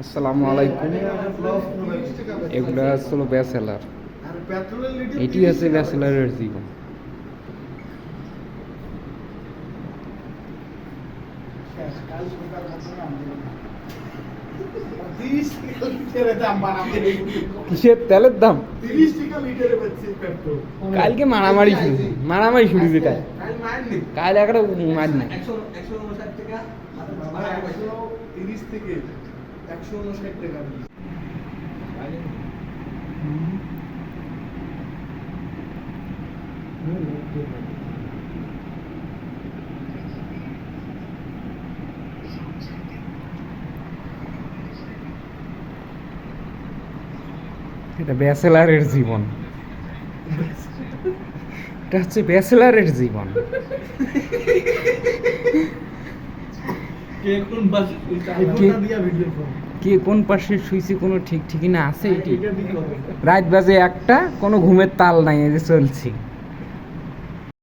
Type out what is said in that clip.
আসসালামু আলাইকুম। এগুলো আসলে ব্যাচেলার, এটি হচ্ছে ব্যাচেলারের জীবন। কিসের তেলের দাম? কালকে মারামারি শুরু, মারামারি শুরু হয়েছে। কাল একটা মার না, 30 থেকে 159 টাকা। এটা ব্যাচেলারের জীবন, এটা হচ্ছে ব্যাচেলারের জীবন। কে কোন পাশে শুইছে কোনো ঠিক ঠিকানা আছে? এটি রাত বাজে 1টা, কোনো ঘুমের তাল নাই, এই যে চলছি।